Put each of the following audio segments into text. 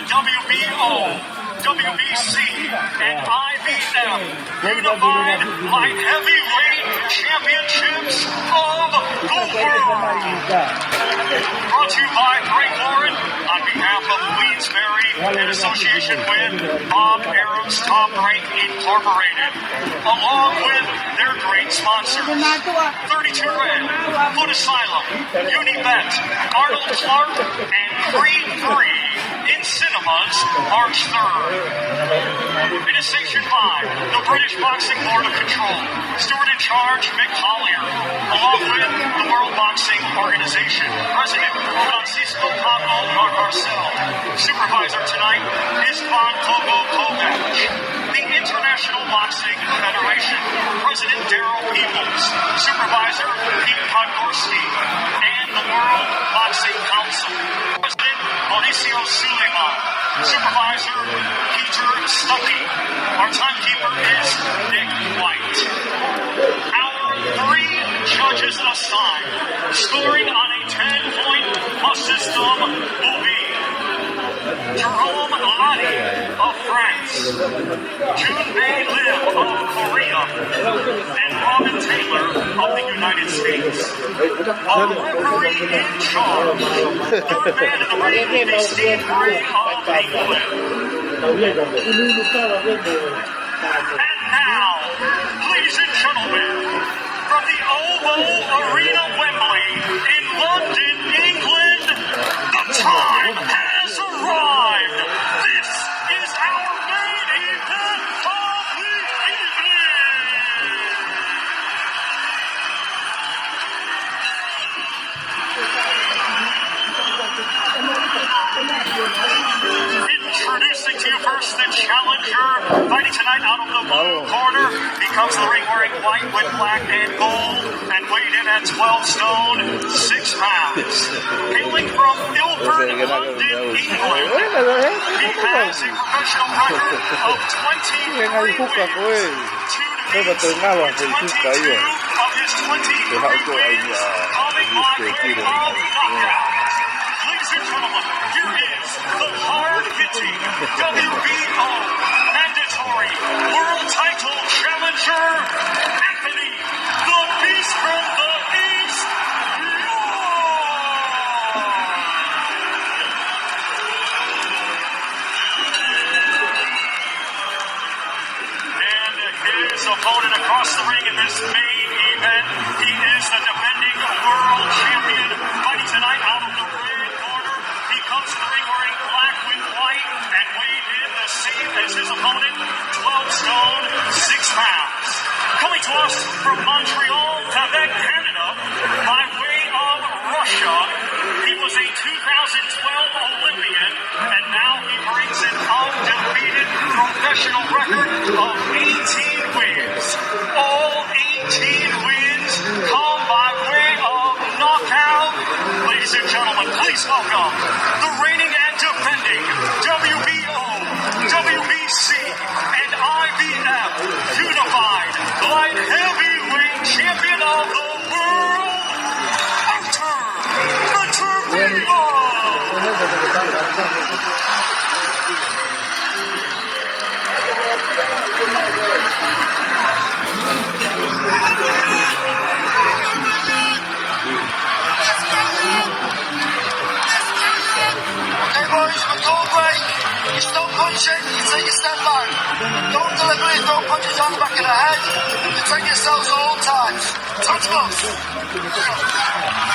WBO, WBC, and IBF Unified Light Heavyweight Championships of the World. Brought to you by Greg Lauren on behalf of Queensberry in association with Bob Arab's Top Rank Incorporated, along with their great sponsors, 32 Red, Foot Asylum, Unibet, Arnold Clark, and Creed 3 in cinemas March 3rd. It is sanctioned by the British Boxing Board of Control, steward in charge Mick Hollier, along with the World Boxing Organization, President Francisco Pablo Narcarcel. Supervisor tonight is Juan Kogo Kovac. The International Boxing Federation, President Daryl Peoples, Supervisor Pete Podgorski, and the World Boxing Council, President Mauricio Suleiman, Supervisor Peter Stuckey. Our timekeeper is Nick White. Our 3 judges assigned, scoring on a 10-point plus system, will be Jerome Lani of France, Junbei Lim of Korea, and Robin Taylor of the United States. Our referee in charge, third man in the ring, will be Steve Gray of England. And now, ladies and gentlemen, from the Oval Arena, Wembley, in London, England, the time has arrived. This is our main event of the evening. Introducing to you first the challenger, fighting tonight out of the blue corner. He comes to the ring wearing white with black and gold, and weighed in at 12 stone, 6 pounds. Hailing from Ilford, London, England, he has a professional record of 23 wins, 2 defeats, 22 of his 23 wins coming by way of knockout. Ladies and gentlemen, here is the hard-hitting WBO mandatory world title challenger, Anthony the Beast from the East, and his opponent across the ring in this main event, he is the defending world champion, fighting tonight out of the red corner. He comes to the ring wearing black with white and weighed in the same as his opponent, 12 stone, 6 pounds. Coming to us from Montreal, Quebec, Canada, by way of Russia, he was a 2012 Olympian, and now he brings an undefeated professional record of 18 wins. All 18 wins come by way of knockout. Ladies and gentlemen, please welcome the reigning and defending WBO, WBC, and IBF Unified Light Heavyweight Champion of the World, Artur beterbiev. Okay, boys, a goal break. You stop punching, you take a step back. Don't deliberately throw punches on the back of the head. Defend yourselves at all times. Touch gloves.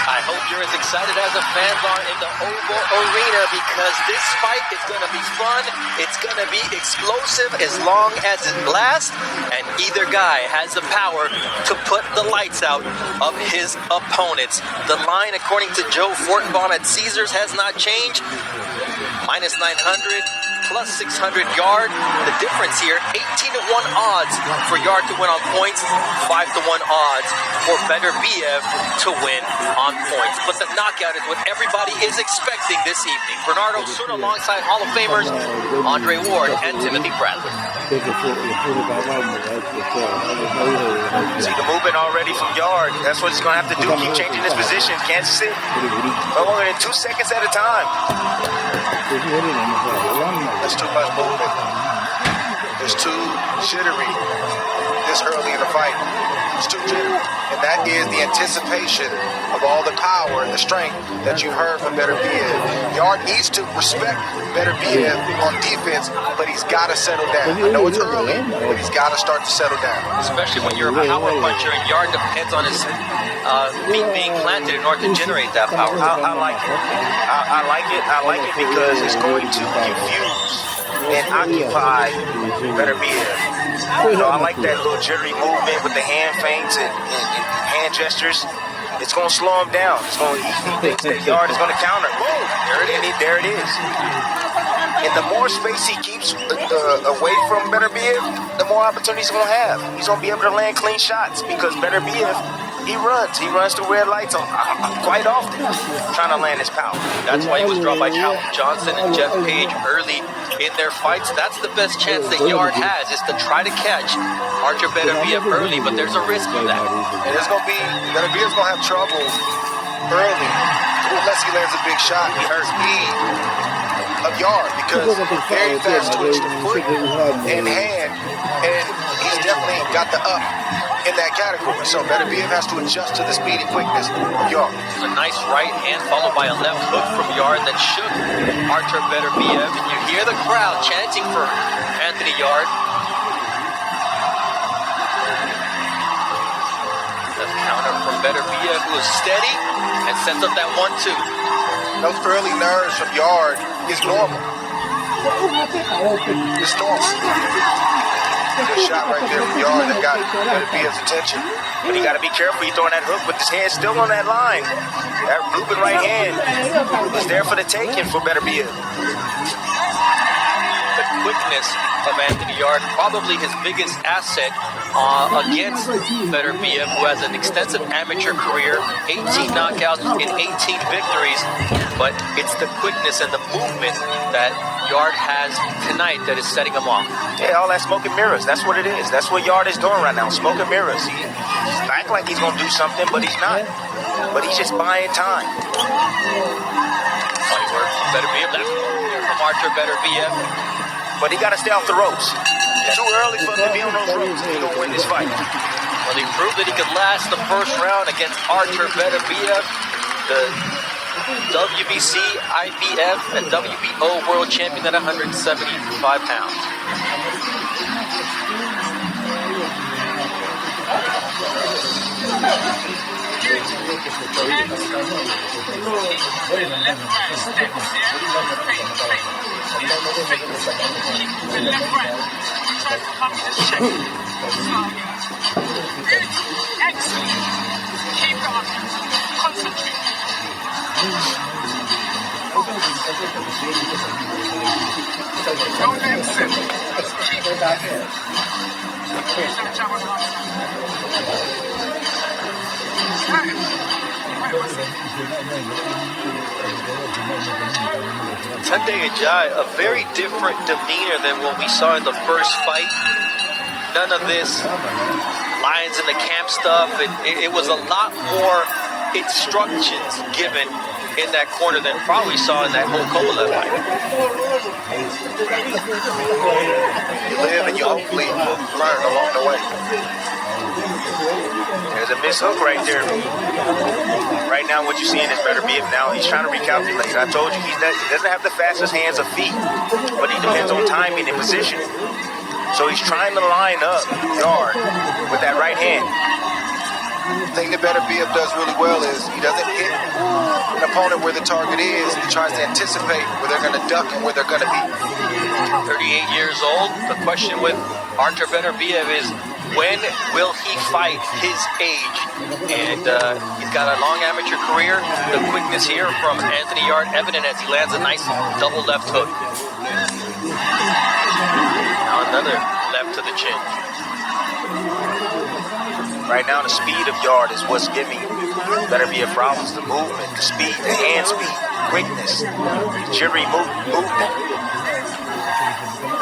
I hope you're as excited as the fans are in the Oval Arena, because this fight is going to be fun. It's going to be explosive as long as it lasts, and either guy has the power to put the lights out of his opponents. The line, according to Joe Fortenbaum at Caesars, has not changed. Minus 900, plus 600 yard. The difference here, 18-1 odds for Yard to win on points, 5-1 odds for beterbiev to win on points. But the knockout is what everybody is expecting this evening. Bernardo Suna alongside Hall of Famers Andre Ward and Timothy Bradley. See the movement already from Yard. That's what he's going to have to do. Keep changing his position. Can't sit no longer than 2 seconds at a time. That's too much movement. There's too jittery this early in the fight. It's too jittery. And that is the anticipation of all the power and the strength that you've heard from beterbiev. Yarde needs to respect beterbiev on defense, but he's got to settle down. I know it's early, but he's got to start to settle down. Especially when you're a power puncher and Yarde depends on his feet being planted in order to generate that power. I like it. I like it. I like it because it's going to confuse and occupy beterbiev. You know, I like that little jittery movement with the hand feints and hand gestures. It's going to slow him down. It's going. He thinks that Yarde is going to counter. Boom! There it is. And the more space he keeps away from beterbiev, the more opportunities he's going to have. He's going to be able to land clean shots because beterbiev, he runs through red lights quite often, trying to land his power. That's why he was dropped by Callum Johnson and Jeff Page early in their fights. That's the best chance that Yarde has, is to try to catch Artur Beterbiev early, but there's a risk of that. And it's going to be, Beterbiev's going to have trouble early unless he lands a big shot. He hurts speed of Yarde because very fast twitch to foot and hand, and he's definitely got the up in that category. So Beterbiev has to adjust to the speed and quickness of Yarde. A nice right hand followed by a left hook from Yarde that shook Artur Beterbiev, and you hear the crowd chanting for Anthony Yarde. The counter from Beterbiev, who is steady and sets up that 1-2. Those early nerves from Yarde is normal. It's normal. Good shot right there from Yarde that got Beterbiev's attention. But he got to be careful. He's throwing that hook with his hand still on that line. That looping right hand is there for the taking for Beterbiev. The quickness of Anthony Yarde, probably his biggest asset against Beterbiev, who has an extensive amateur career, 18 knockouts in 18 victories, but it's the quickness and the movement that Yarde has tonight that is setting him off. Yeah, all that smoke and mirrors. That's what it is. That's what Yarde is doing right now. Smoke and mirrors. He act like he's going to do something, but he's not. But he's just buying time. Funny word from Beterbiev. That's from Artur Beterbiev. But he got to stay off the ropes. It's too early for him to be on those ropes if he's going to win this fight. Well, he proved that he could last the first round against Artur Beterbiev, the WBC, IBF, and WBO world champion at 175 pounds. Excellent. Keep on. Concentrate. Don't accept. Tunde Ajayi, a very different demeanor than what we saw in the first fight. None of this lions in the camp stuff. It was a lot more instructions given in that corner than probably saw in that whole Kovalev fight. You live and you hopefully learn along the way. There's a miss hook right there. Right now, what you're seeing is Beterbiev now. He's trying to recalculate. I told you he doesn't have the fastest hands or feet, but he depends on timing and position. So he's trying to line up Yarde with that right hand. The thing that Beterbiev does really well is he doesn't hit an opponent where the target is. He tries to anticipate where they're going to duck and where they're going to be. 38 years old. The question with Artur Beterbiev is, when will he fight his age? And he's got a long amateur career. The quickness here from Anthony Yarde evident as he lands a nice double left hook. Now another left to the chin. Right now, the speed of Yarde is what's giving Beterbiev problems. The movement, the speed, the hand speed, quickness, jittery movement.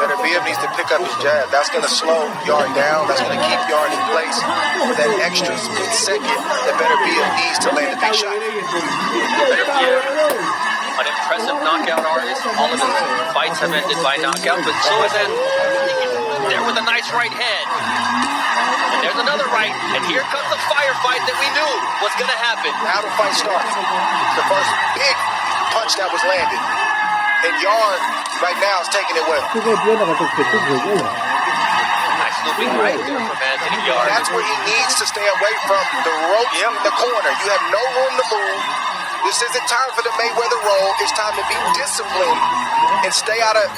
Beterbiev needs to pick up his jab. That's going to slow Yarde down. That's going to keep Yarde in place for that extra split second that Beterbiev needs to land a big shot. Beterbiev an impressive knockout artist. All of his fights have ended by knockout, but so is that there with a nice right hand. And there's another right, and here comes the firefight that we knew was going to happen. How the fight started. The first big punch that was landed. And Yarde right now is taking it well. Nice looping right there from Anthony Yarde. That's where he needs to stay away from the ropes in the corner. You have no room to move. This isn't time for the Mayweather roll. It's time to be disciplined and stay out of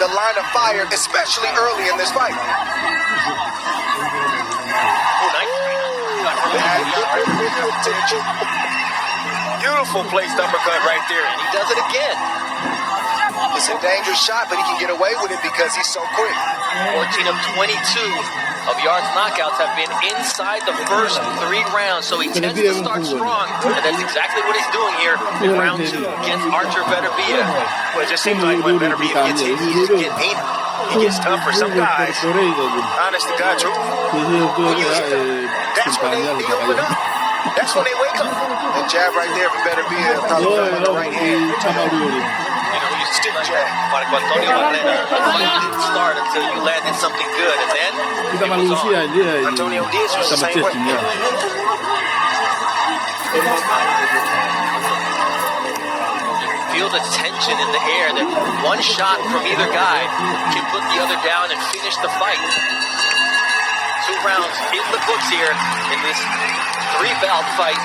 the line of fire, especially early in this fight. Beautiful placed uppercut right there. And he does it again. It's a dangerous shot, but he can get away with it because he's so quick. 14 of 22 of Yarde's knockouts have been inside the first 3 rounds, so he tends to start strong, and that's exactly what he's doing here in round 2 against Artur Beterbiev. Well, it just seems like when Beterbiev gets hit, he gets meaner. He gets tougher. Some guys, honest to God, truth, that's when they open up. That's when they wake up. That jab right there for Beterbiev, probably from the right hand. Stick jab. Marco Antonio Barrera, the fight didn't start until you landed something good, and then it was on. Antonio Diaz was the same way. Feel the tension in the air that one shot from either guy can put the other down and finish the fight. 2 rounds in the books here in this 3-bout fight.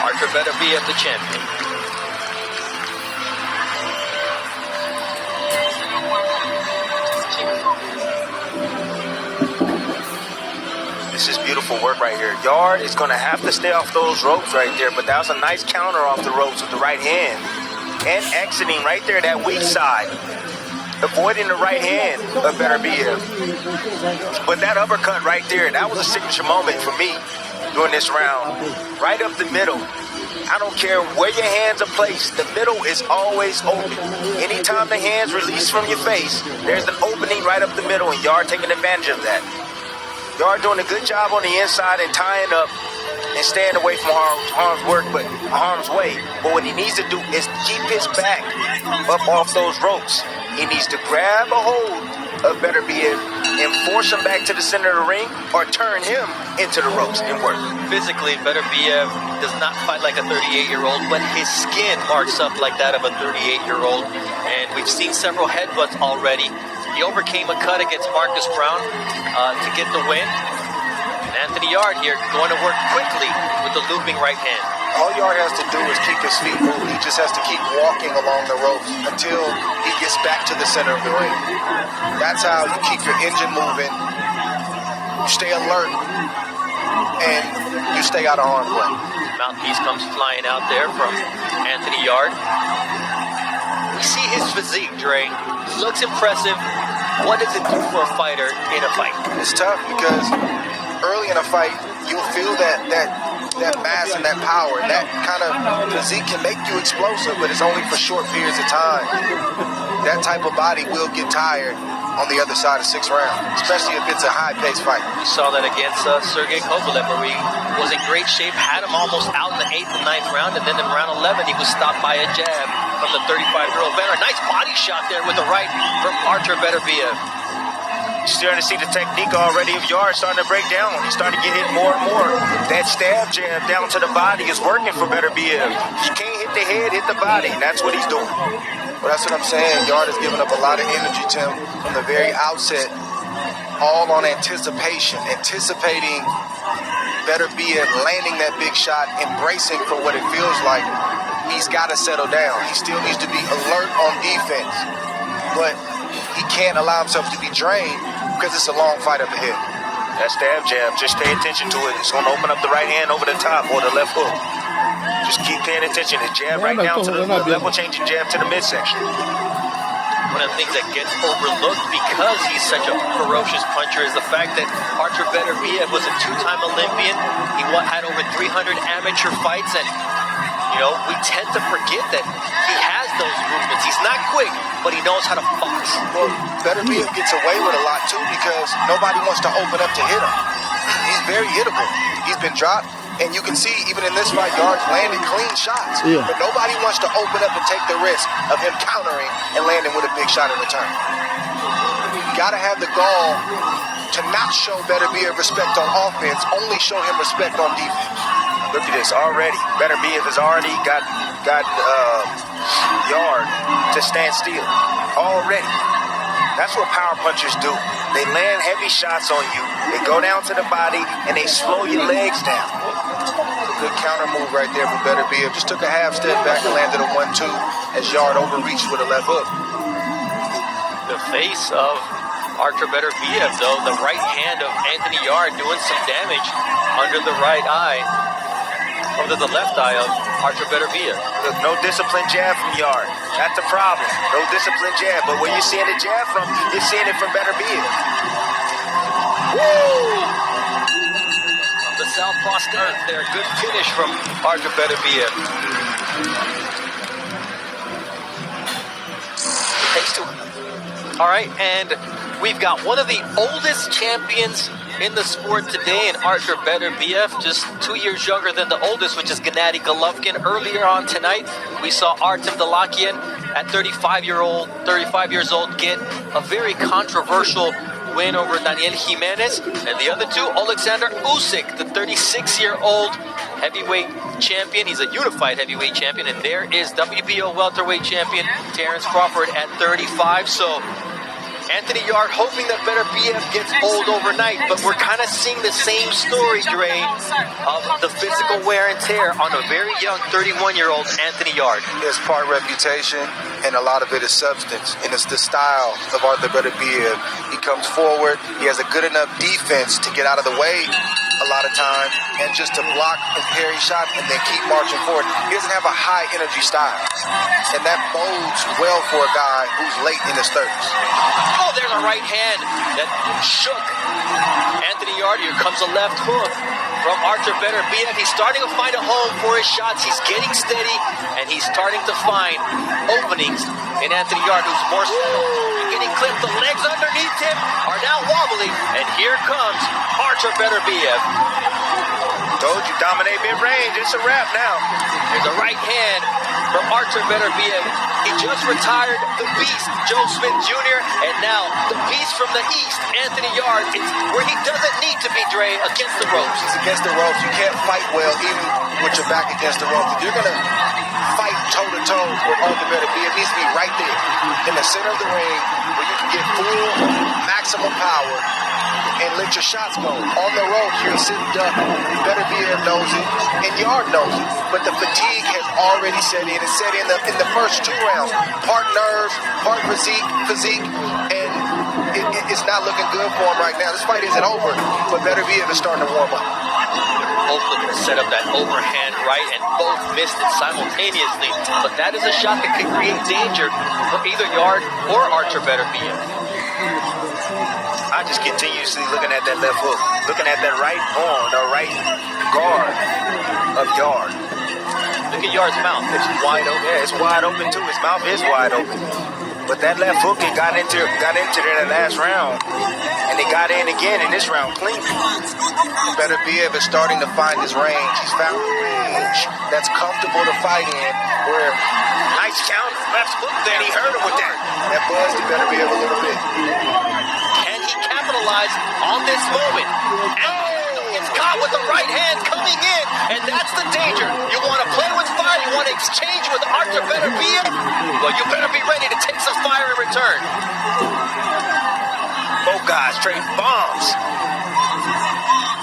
Artur Beterbiev, the champion. This is beautiful work right here. Yarde is going to have to stay off those ropes right there, but that was a nice counter off the ropes with the right hand. And exiting right there, that weak side. Avoiding the right hand of Beterbiev. But that uppercut right there, that was a signature moment for me during this round. Right up the middle. I don't care where your hands are placed, the middle is always open. Anytime the hands release from your face, there's an opening right up the middle, and Yarde taking advantage of that. Yarde doing a good job on the inside and tying up and staying away from harm's way. But what he needs to do is keep his back up off those ropes. He needs to grab a hold of Beterbiev and force him back to the center of the ring, or turn him into the ropes and work. Physically, Beterbiev does not fight like a 38-year-old, but his skin marks up like that of a 38-year-old. And we've seen several headbutts already. He overcame a cut against Marcus Brown to get the win. And Anthony Yarde here going to work quickly with the looping right hand. All Yarde has to do is keep his feet moving. He just has to keep walking along the ropes until he gets back to the center of the ring. That's how you keep your engine moving, you stay alert, and you stay out of harm's way. Mouthpiece comes flying out there from Anthony Yarde. We see his physique, Dre. Looks impressive. What does it do for a fighter in a fight? It's tough because early in a fight, you'll feel that mass and that power. That kind of physique can make you explosive, but it's only for short periods of time. That type of body will get tired on the other side of 6 rounds, especially if it's a high-paced fight. We saw that against Sergey Kovalev, where he was in great shape, had him almost out in the 8th and 9th round, and then in round 11, he was stopped by a jab from the 35-year-old veteran. Nice body shot there with the right from Artur Beterbiev. You're starting to see the technique already of Yarde starting to break down. He's starting to get hit more and more. That stab jab down to the body is working for Beterbiev. You can't hit the head, hit the body, and that's what he's doing. Well, that's what I'm saying. Yarde has given up a lot of energy to him from the very outset, all on anticipation, anticipating Beterbiev landing that big shot, embracing for what it feels like. He's got to settle down. He still needs to be alert on defense, but he can't allow himself to be drained because it's a long fight up ahead. That stab jab, just pay attention to it. It's going to open up the right hand over the top or the left hook. Just keep paying attention. The jab right down to the level-changing jab to the midsection. One of the things that gets overlooked because he's such a ferocious puncher is the fact that Artur Beterbiev was a 2-time Olympian. He had over 300 amateur fights, and we tend to forget that he has those movements. He's not quick, but he knows how to box. Well, Beterbiev gets away with a lot too because nobody wants to open up to hit him. He's very hittable. He's been dropped And you can see, even in this fight, Yarde's landed clean shots. Yeah. But nobody wants to open up and take the risk of him countering and landing with a big shot in return. You got to have the gall to not show beterbiev respect on offense, only show him respect on defense. Look at this already. beterbiev has already got Yarde to stand still already. That's what power punchers do. They land heavy shots on you. They go down to the body and they slow your legs down. Good counter move right there from beterbiev. Just took a half step back and landed a 1-2 as Yarde overreached with a left hook. The face of Artur Beterbiev, though, the right hand of Anthony Yarde doing some damage under the right eye, under the left eye of Artur Beterbiev. Look, no disciplined jab from Yarde. That's the problem. No disciplined jab. But where you're seeing the jab from, you're seeing it from beterbiev. Woo! The southpaw stance there. Good finish from Artur Beterbiev. Takes two. All right, and we've got one of the oldest champions in the sport today in Artur Beterbiev, just 2 years younger than the oldest, which is Gennady Golovkin. Earlier on tonight, we saw Artem Dalakian at 35 years old, get a very controversial win over Daniel Jimenez. And the other two, Alexander Usyk, the 36-year-old heavyweight champion. He's a unified heavyweight champion. And there is WBO welterweight champion Terence Crawford at 35. So Anthony Yarde hoping that beterbiev gets old overnight, but we're kind of seeing the same story, Dre, of the physical wear and tear on a very young 31-year-old Anthony Yarde. It's part reputation, and a lot of it is substance, and it's the style of Artur Beterbiev. He comes forward, he has a good enough defense to get out of the way a lot of time, and just to block and parry shots and then keep marching forward. He doesn't have a high energy style, and that bodes well for a guy who's late in his 30s. Oh, there's a right hand that shook Anthony Yarde. Here comes a left hook from Artur Beterbiev. He's starting to find a home for his shots. He's getting steady, and he's starting to find openings in Anthony Yarde, who's more settled. Getting clipped. The legs underneath him are now wobbly, and here comes Artur Beterbiev. Told you, dominate mid-range. It's a wrap now. There's a right hand from Artur Beterbiev. He just retired the beast, Joe Smith Jr., and now the beast from the east, Anthony Yarde. It's where he doesn't need to be, Dre, against the ropes. He's against the ropes. You can't fight well even with your back against the ropes. If you're going to fight toe-to-toe with Artur Beterbiev, it needs to be right there in the center of the ring where you can get full maximum power and let your shots go. On the ropes, you're a sitting duck. Beterbiev knows it, and Yarde knows it. But the fatigue has already set in. It set in the first 2 rounds. Part nerves, part physique, and it's not looking good for him right now. This fight isn't over, but Beterbiev is starting to warm up. Both looking to set up that overhand right, and both missed it simultaneously. But that is a shot that could create danger for either Yarde or Artur Beterbiev. I just continuously looking at that left hook, looking at that right arm, the right guard of Yarde. Look at Yarde's mouth. It's wide open. Yeah, it's wide open too. His mouth is wide open. But that left hook, it got into there that last round, and it got in again in this round clean. Beterbiev is starting to find his range. He's found a range that's comfortable to fight in, where Nice counter, left hook there, and he hurt him with that. that buzzed Beterbiev a little bit. Can he capitalize on this moment? And gets caught with the right hand coming in, and that's the danger. You want to play with fire, you want to exchange with Artur Beterbiev? Well, you better be ready to take some fire in return. Both guys trade bombs.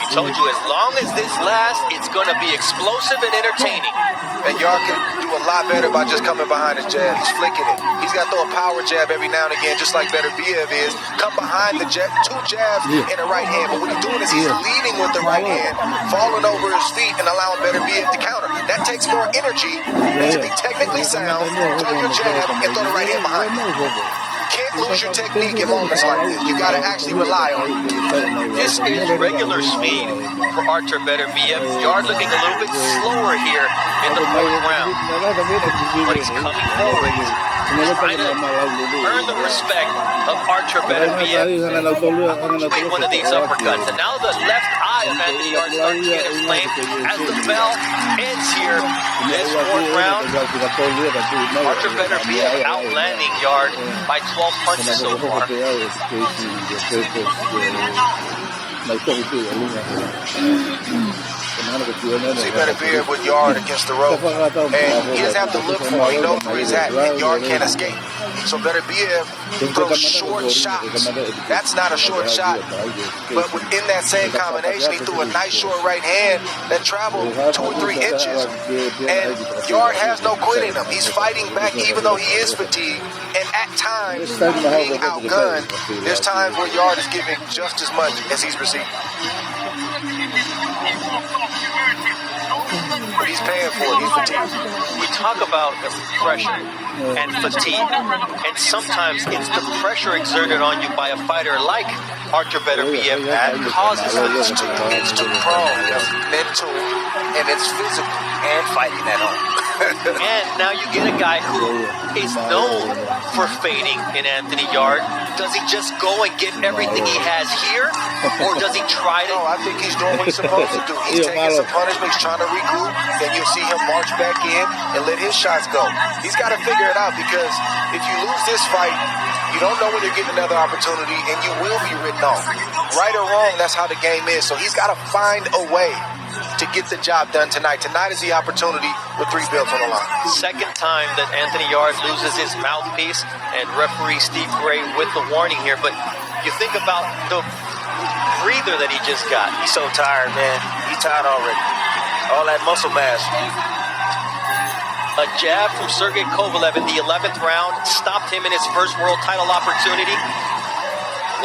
We told you, as long as this lasts, it's going to be explosive and entertaining. And Yarde can do a lot better by just coming behind his jab. He's flicking it. He's got to throw a power jab every now and again, just like Beterbiev is. Come behind the jab, 2 jabs in the right hand. But what he's doing is he's leading with the right hand, falling over his feet and allowing Beterbiev to counter. That takes more energy than to be technically sound, throw your jab, and throw the right hand behind you. Can't lose your technique in moments like this. You got to actually rely on it. This is regular speed for Artur Beterbiev. Yarde looking a little bit slower here in the 4th round. But he's coming forward. He's trying to earn the respect of Artur Beterbiev. Wait, one of these uppercuts. And now the left eye of Anthony Yarde starts to get inflamed as the bell ends here. This fourth round, Archer beterbiev outlanding Yarde by 12 punches so far. See beterbiev with Yarde against the rope, and he doesn't have to look for it. He knows where he's at, and Yarde can't escape. So beterbiev throws short shots. That's not a short shot, but within that same combination, he threw a nice short right hand that traveled 2 or 3 inches, and Yarde has no quit in him. He's fighting back even though he is fatigued, and at times being outgunned. There's times where Yarde is giving just as much as he's receiving. But he's paying for it. He's fatigued. We talk about pressure and fatigue, and sometimes it's the pressure exerted on you by a fighter like Archer beterbiev that causes fatigue. It's too prone. It's mental and it's physical And fighting at home. And now you get a guy who is known for fading in Anthony Yarde. Does he just go and get everything he has here, or does he try to? No, I think he's doing what he's supposed to do. He's taking some punishment, he's trying to regroup, then you'll see him march back in and let his shots go. He's got to figure it out, because if you lose this fight, you don't know when you're getting another opportunity, and you will be written off. Right or wrong, that's how the game is. So he's got to find a way to get the job done tonight. Tonight is the opportunity with 3 belts on the line. Second time that Anthony Yarde loses his mouthpiece, and referee Steve Gray with the warning here. But you think about the breather that he just got. He's so tired, man. He's tired already. All that muscle mass. A jab from Sergey Kovalev in the 11th round stopped him in his first world title opportunity.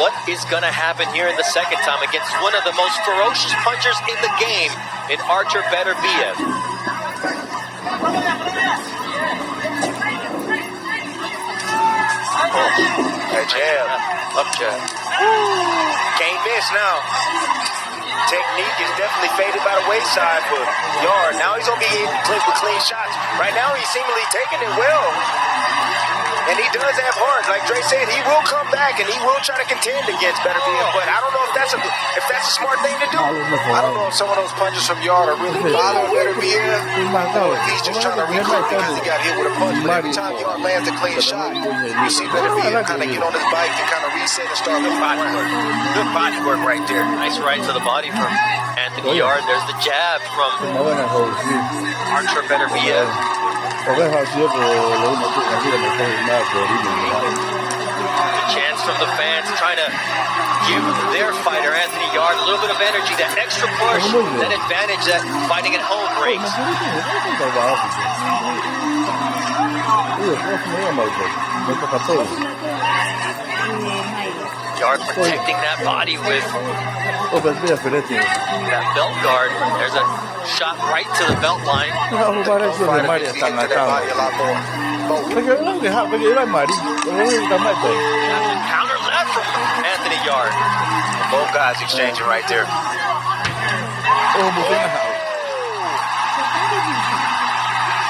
What is going to happen here in the second time against one of the most ferocious punchers in the game in Archer beterbiev? That jab. Up jab. Can't miss now. Technique is definitely faded by the wayside for Yarde. Now he's going to be hitting with clean shots. Right now he's seemingly taking it well. And he does have heart. Like Dre said, he will come back and he will try to contend against beterbiev. But I don't know if that's a smart thing to do. I don't know if some of those punches from Yarde are really bothering beterbiev, or if he's just trying to regroup because he got hit with a punch. But every time Yarde lands a clean shot, you see beterbiev kind of get on his bike and kind of reset and start with body work. Good body work right there. Nice right to the body from Anthony Yarde. There's the jab from Archer beterbiev. The chants from the fans trying to give their fighter, Anthony Yarde, a little bit of energy, that extra push, that advantage that fighting at home brings. Yarde protecting that body with that belt guard. There's a shot right to the belt line. Counter left from Anthony Yarde. Both guys exchanging right there.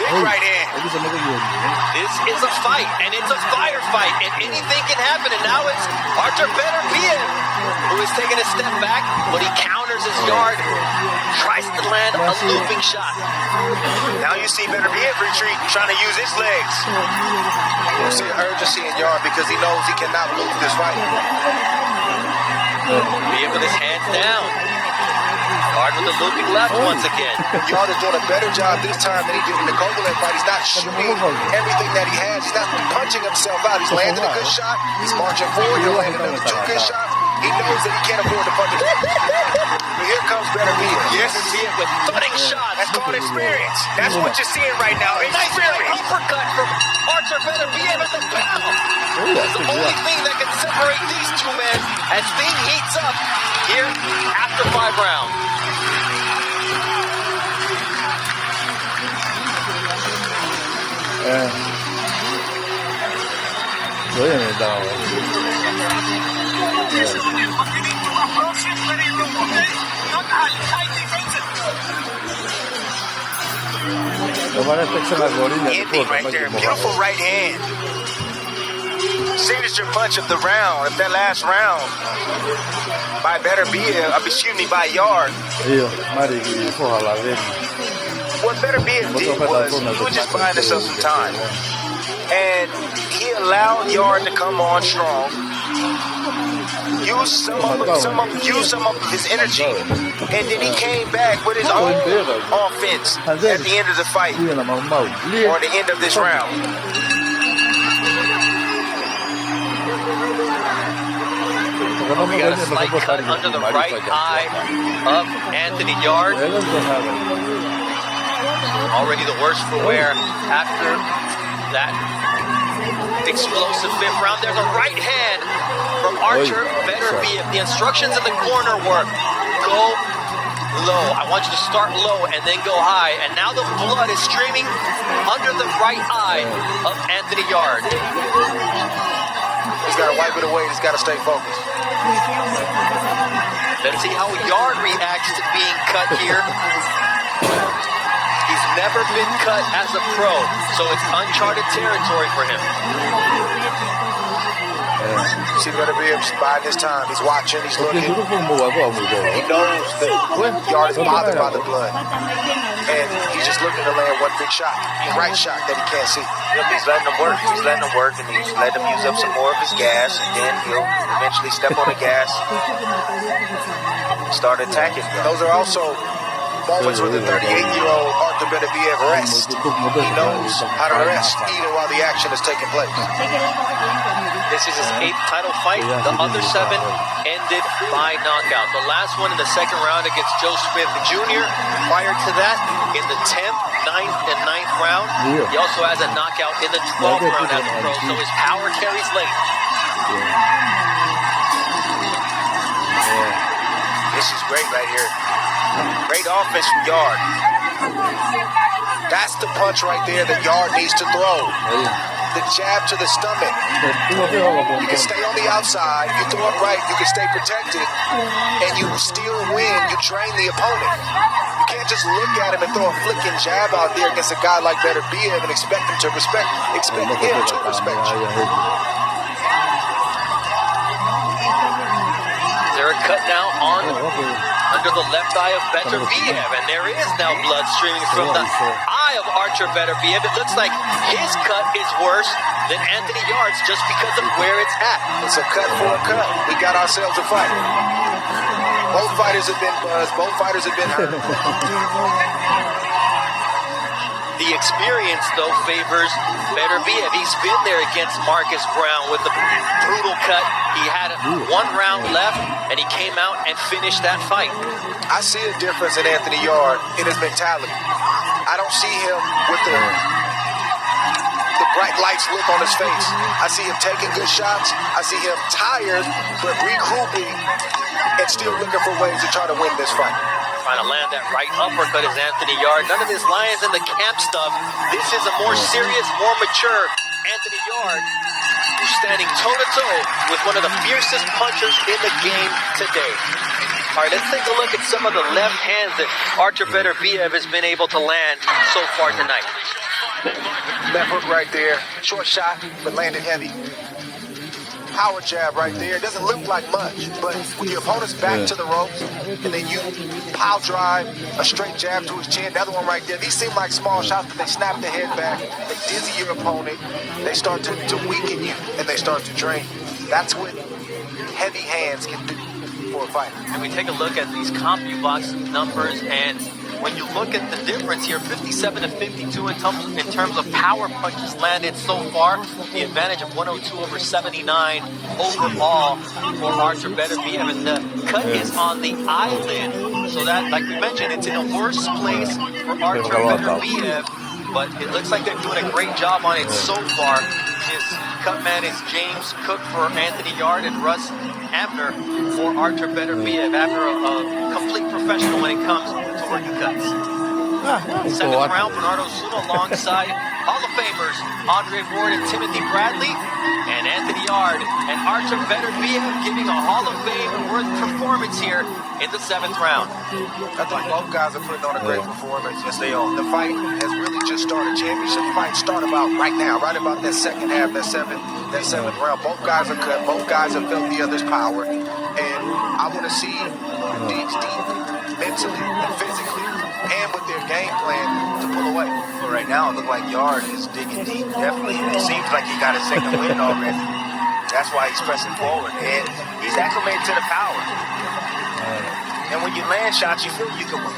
Big right hand. This is a fight, and it's a firefight, and anything can happen. And now it's Archer beterbiev, who is taking a step back, but he counters his Yarde, tries to land a looping shot. Now you see beterbiev retreat, trying to use his legs. You see urgency in Yarde because he knows he cannot lose this fight. Beterbiev with his hands down. Yarde with the looping left once again. Yarde is doing a better job this time than he did in the Kovalev fight. He's not shooting everything that he has. He's not punching himself out. He's landing a good shot. He's marching forward. He's landing another 2 good shots. He knows that he can't afford to punch it. But here comes beterbiev. Yes, beterbiev with thudding shots. That's called experience. That's what you're seeing right now. Nice right Experience. uppercut from Archer beterbiev at the bell. It's the only thing that can separate these two men as thing heats up here after 5 rounds. Ending right there. Beautiful right hand. signature punch of the round, of that last round, by beterbiev, by Yarde. What beterbiev did was he was just buying himself some time, and he allowed Yarde to come on strong, use some of his energy, and then he came back with his own offense at the end of the fight, or the end of this round. We got a slight cut under the right eye of Anthony Yarde. Already the worse for wear after that explosive fifth round. There's a right hand from Artur Beterbiev. The instructions in the corner were go low. I want you to start low and then go high. And now the blood is streaming under the right eye of Anthony Yarde. He's got to wipe it away. He's got to stay focused. Let's see how Yarde reacts to being cut here. He's never been cut as a pro, so it's uncharted territory for him. See Beterbiev biding his time. He's watching. He's looking. He knows that Yarde is bothered by the blood, and he's just looking to land one big shot, the right shot that he can't see. Yep, he's letting him work. He's letting him work, and he's letting him use up some more of his gas, and then he'll eventually step on the gas, start attacking. Those are also moments where the 38-year-old Artur Beterbiev rests. He knows how to rest even while the action is taking place. This is his 8th title fight. The other 7 ended by knockout. The last one in the second round against Joe Smith Jr. Prior to that, in the 10th, 9th, and 9th round, he also has a knockout in the 12th round as a pro, so his power carries late. This is great right here. Great offense from Yarde. That's the punch right there that Yarde needs to throw. The jab to the stomach. You can stay on the outside. You throw it right. You can stay protected. And you still win. You train the opponent. You can't just look at him and throw a flicking jab out there against a guy like Beterbiev and expect him to respect you. Is there a cut now on under the left eye of Beterbiev, and there is now blood streaming from the eye of Artur Beterbiev. It looks like his cut is worse than Anthony Yarde's just because of where it's at. It's a cut for a cut. We got ourselves a fight. Both fighters have been buzzed. Both fighters have been hurt. The experience, though, favors Beterbiev. He's been there against Marcus Brown with the brutal cut. He had 1 round left, and he came out and finished that fight. I see a difference in Anthony Yarde in his mentality. I don't see him with the bright lights look on his face. I see him taking good shots. I see him tired, but regrouping and still looking for ways to try to win this fight. Trying to land that right uppercut is Anthony Yarde. None of this lions in the camp stuff. This is a more serious, more mature Anthony Yarde, who's standing toe-to-toe with one of the fiercest punchers in the game today. All right, let's take a look at some of the left hands that Artur Beterbiev has been able to land so far tonight. Left hook right there. Short shot, but landed heavy. Power jab right there. It doesn't look like much, but when your opponent's back to the ropes, and then you power drive a straight jab to his chin, the other one right there, these seem like small shots, but they snap the head back, they dizzy your opponent, they start to weaken you, and they start to drain you. That's what heavy hands can do for a fighter. And we take a look at these CompuBox numbers, and when you look at the difference here, 57 to 52 in terms of power punches landed so far, the advantage of 102 over 79 overall for Artur Beterbiev, and the cut is on the eyelid, so that, like we mentioned, it's in a worse place for Artur Beterbiev, but it looks like they're doing a great job on it so far. His cut man is James Cook for Anthony Yarde and Russ Abner for Artur Beterbiev. Abner, a complete professional when it comes to working cuts. Seventh round, Bernardo Zuma alongside Hall of Famers Andre Ward and Timothy Bradley, and Anthony Yarde and Artur Beterbiev giving a Hall of Fame worth performance here in the 7th round. I think both guys are putting on a great performance. Yes, they are. The fight has really just started. Championship fight start about right now, right about that second half, that seventh round. Both guys are cut. Both guys have felt the other's power, and I want to see these deep, mentally and physically, and with their game plan to pull away. But right now, it looks like Yarde is digging deep, definitely. And it seems like he got his second win already. That's why he's pressing forward, and he's acclimated to the power. And when you land shots, you feel you can win.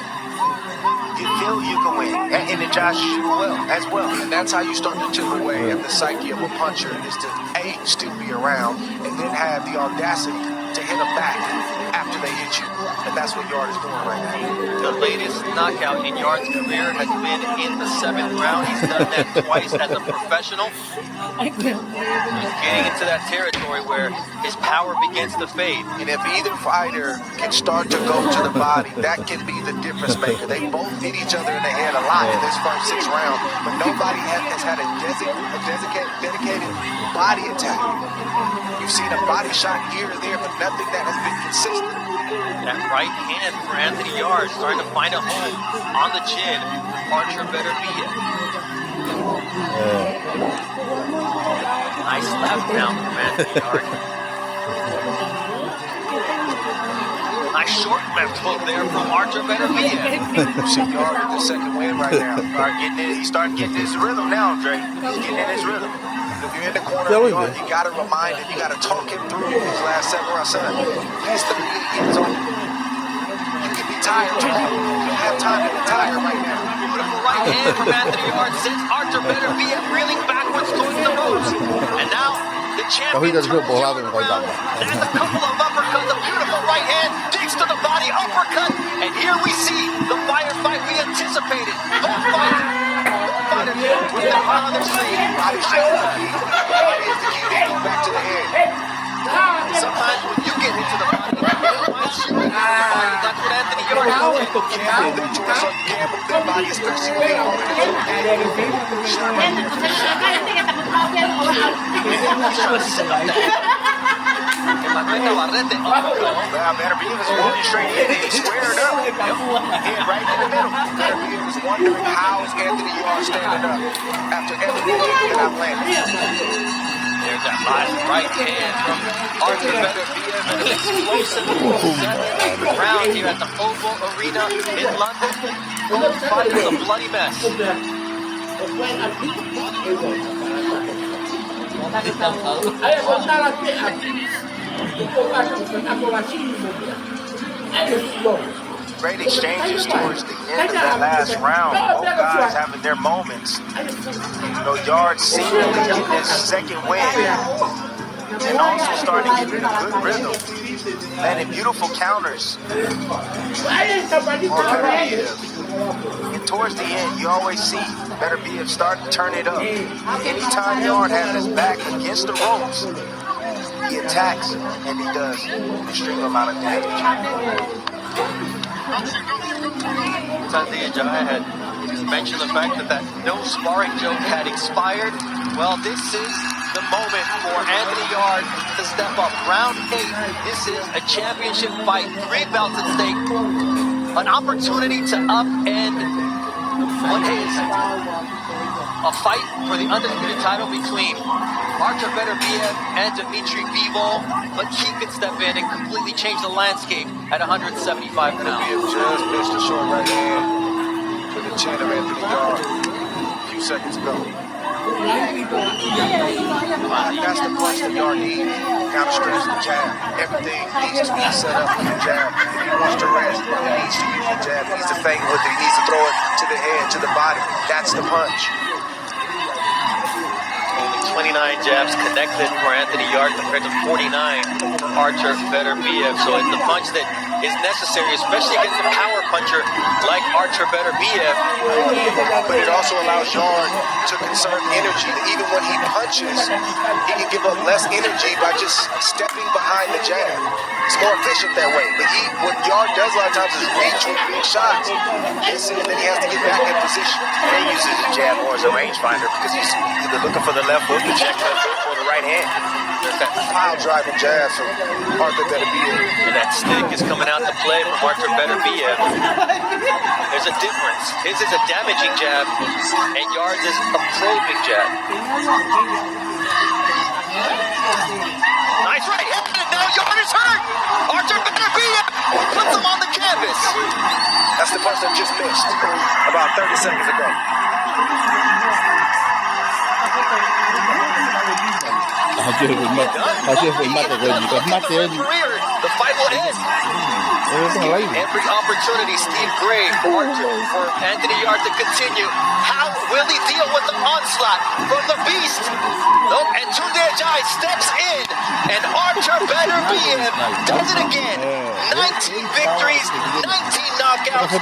You feel you can win. That energizes you well, as well. And that's how you start to chip away at the psyche of a puncher, is to A, still be around, and then have the audacity to hit them back after they hit you. And that's what Yarde is doing right now. The latest knockout in Yarde's career has been in the 7th round. He's done that twice as a professional. He's getting into that territory where his power begins to fade. And if either fighter can start to go to the body, that can be the difference maker. They both hit each other in the head a lot in this first 6 rounds, but nobody has had a dedicated body attack. You've seen a body shot here or there, but nothing that has been consistent. That right hand for Anthony Yarde starting to find a home on the chin. Artur Beterbiev. Nice left down from Anthony Yarde. Nice short left hook there from Artur Beterbiev. See Yarde with the second win right now. He's starting to get his rhythm now, Dre. He's getting in his rhythm. If you're in the corner of Yarde, you got to remind him, you got to talk him through these last 7 rounds. Son, he's the lead. You can be tired tomorrow. You don't have time to be tired right now. Beautiful right hand from Anthony Yarde sends Artur Beterbiev reeling backwards towards the ropes. And now the champion turns Yarde around. There's a couple of uppercuts, a beautiful right hand, digs to the body, uppercut. And here we see the firefight we anticipated. Both fighters with their heart on their sleeve. Body shot is the key. Body is the key. They go back to the head. Sometimes when you get into the body, it reminds you of the body. That's what Anthony Yarde did. You can't move their torso, you can't move their body, especially when they hold Beterbiev is walking straight in and he's squared up. Head right in the middle. Beterbiev is wondering how is Anthony Yarde standing up after everything he cannot land. There's that last right hand from Artur Beterbiev and an explosive 7th round here at the Oval Arena in London. Both fighters a bloody mess. Great exchanges towards the end of that last round. Both guys having their moments. You know, Yarde seemingly getting his second win and also starting to get in a good rhythm. Landing beautiful counters. And towards the end, you always see Beterbiev start to turn it up. Anytime Yarde has his back against the ropes, he attacks, and he does an extreme amount of damage. Sandy Jaya had mentioned the fact that no sparring joke had expired. Well, this is the moment for Anthony Yarde to step up. Round 8. This is a championship fight. 3 belts at stake. An opportunity to upend what is a fight for the undisputed title between Artur Beterbiev and Dimitri Bivol, but he could step in and completely change the landscape at 175 pounds. Beterbiev just missed a short right hand to the chin of Anthony Yarde a few seconds ago. That's the punch that Yarde needs. Counter strikes the jab. Everything needs to be set up with the jab. If he wants to rest, he needs to use the jab. He needs to feint with it. He needs to throw it to the head, to the body. That's the punch. And the 29 jabs connected for Anthony Yarde compared to 49 for Artur Beterbiev. So it's a punch that is necessary, especially against a power puncher like Artur Beterbiev. But it also allows Yarde to conserve energy. Even when he punches, he can give up less energy by just stepping behind the jab. It's more efficient that way. But what Yarde does a lot of times is reach with big shots, and then he has to get back in position. And he uses his jab more as a rangefinder because he's either looking for the left hook, the check left hook, or the right hand. There's that pile driving jab from Artur Beterbiev. And that stick is coming out to play from Artur Beterbiev. There's a difference. His is a damaging jab, and Yarde's is a probing jab. Nice right hand, and now Yarde is hurt. Artur Beterbiev puts him on the canvas. That's the punch that just missed about 30 seconds ago. The fight will end. Every opportunity, Steve Gray for Anthony Yarde to continue. How will he deal with the onslaught from the beast? Nope, and Tunde Ajayi steps in, and Artur Beterbiev does it again. 19 victories, 19 knockouts, 8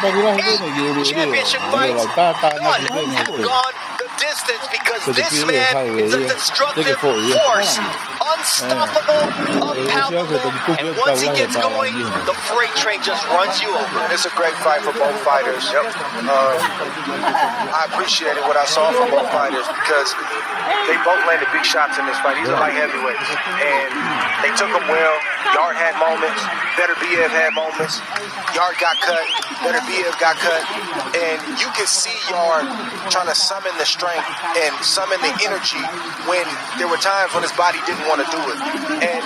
championship fights. None have gone the distance because this man is a destructive force. Unstoppable, unpalatable, and once he gets going, the freight train just runs you over. It's a great fight for both fighters. I appreciated what I saw from both fighters because they both landed big shots in this fight. These are light heavyweights, and they took them well. Yarde had moments, Beterbiev had moments. Yarde got cut, Beterbiev got cut, and you could see Yarde trying to summon the strength and summon the energy when there were times when his body didn't want to do it. And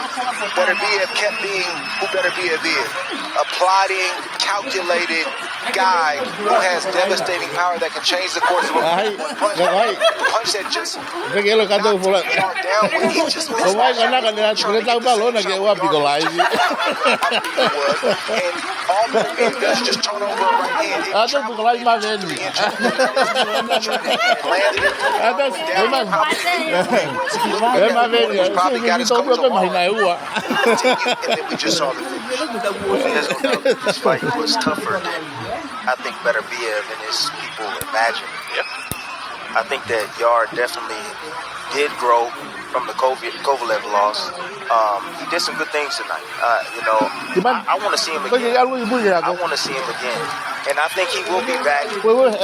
Beterbiev kept being who Beterbiev is, a plotting, calculated guy who has devastating power that can change the course of a punch. Punch that just knocked Yarde down when he just missed that shot. And all Beterbiev does is just turn over a right hand. Probably got his coach and then we just saw the finish. This fight was tougher than I think Beterbiev and his people imagined. Yep. I think that Yarde definitely did grow from the Kovalev loss. He did some good things tonight. I want to see him again. I want to see him again. And I think he will be back. If he was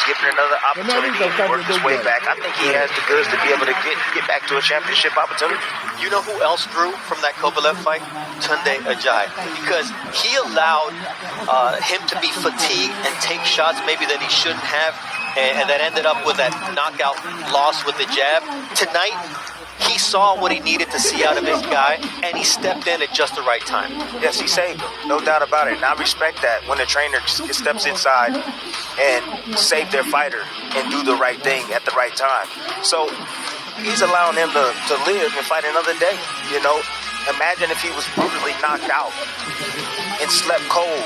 given another opportunity to work his way back, I think he has the goods to be able to get back to a championship opportunity. You know who else grew from that Kovalev fight? Tunde Ajayi. Because he allowed him to be fatigued and take shots maybe that he shouldn't have, and that ended up with that knockout loss with the jab. Tonight, he saw what he needed to see out of his guy, and he stepped in at just the right time. Yes, he saved him, no doubt about it. And I respect that when the trainer steps inside and save their fighter and do the right thing at the right time. So he's allowing him to live and fight another day. Imagine if he was brutally knocked out and slept cold.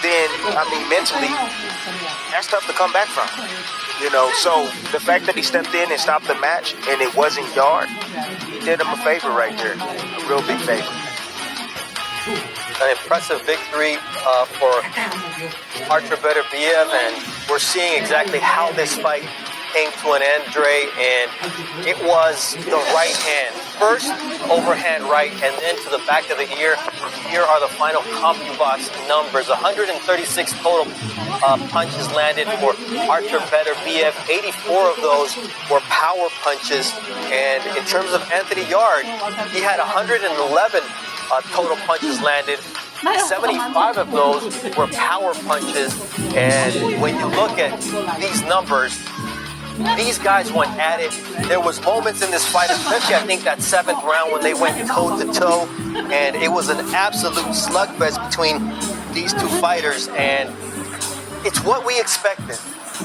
Then, mentally, that's tough to come back from. So the fact that he stepped in and stopped the match and it wasn't Yarde, he did him a favor right there, a real big favor. An impressive victory for Artur Beterbiev, and we're seeing exactly how this fight came to an end, Dre, and it was the right hand. First, overhand right, and then to the back of the ear. Here are the final CompuBox numbers. 136 total punches landed for Artur Beterbiev. 84 of those were power punches. And in terms of Anthony Yarde, he had 111 total punches landed. 75 of those were power punches. And when you look at these numbers, these guys went at it. There was moments in this fight, especially I think that 7th round when they went toe to toe, and it was an absolute slugfest between these two fighters, and it's what we expected.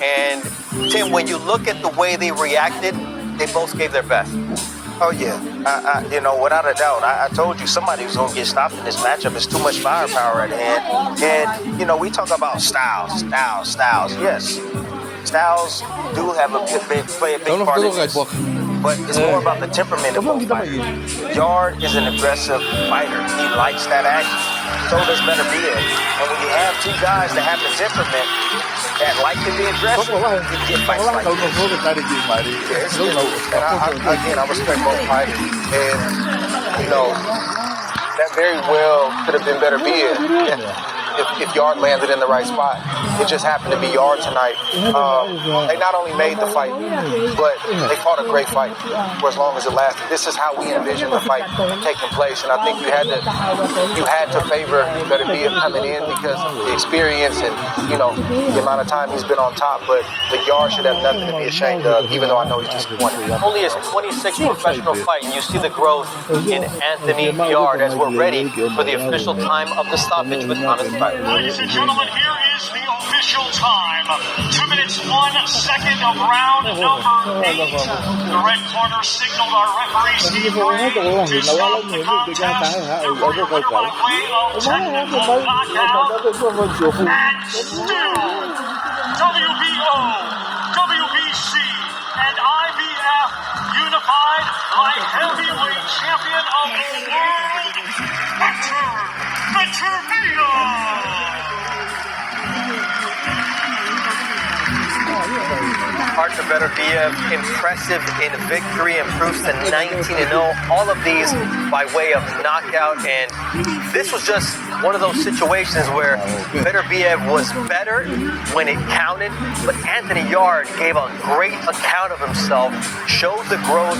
And Tim, when you look at the way they reacted, they both gave their best. Oh yeah, without a doubt. I told you somebody was gonna get stopped in this matchup. It's too much firepower at hand, and we talk about styles. Yes. styles do have play a big part in this. But it's more about the temperament of both fighters. Yarde is an aggressive fighter. He likes that action. So does Beterbiev. And when you have two guys that have the temperament that like to be aggressive, you get fights like this. Again, I respect both fighters. And, you know, that very well could have been Beterbiev if Yarde landed in the right spot. It just happened to be Yarde tonight. They not only made the fight, but they fought a great fight for as long as it lasted. This is how we envisioned the fight taking place, and I think you had to favor Beterbiev coming in because of the experience and, you know, the amount of time he's been on top. But Yarde should have nothing to be ashamed of, even though I know he's disappointed. Only his 26th professional fight, and you see the growth in Anthony Yarde as we're ready for the official time of the stoppage with Thomas Fight. Ladies and gentlemen, here is the official time. 2 minutes, 1 second of round number 8. The red corner signaled our referee, Steve Ray, to stop the contest. The winner by way of technical knockout. And still, WBO, WBC, and IBF unified light heavyweight champion of the world, beterbiev. Artur Beterbiev, impressive in victory, improves to 19-0. All of these by way of knockout, and this was just one of those situations where Beterbiev was better when it counted, but Anthony Yarde gave a great account of himself, showed the growth.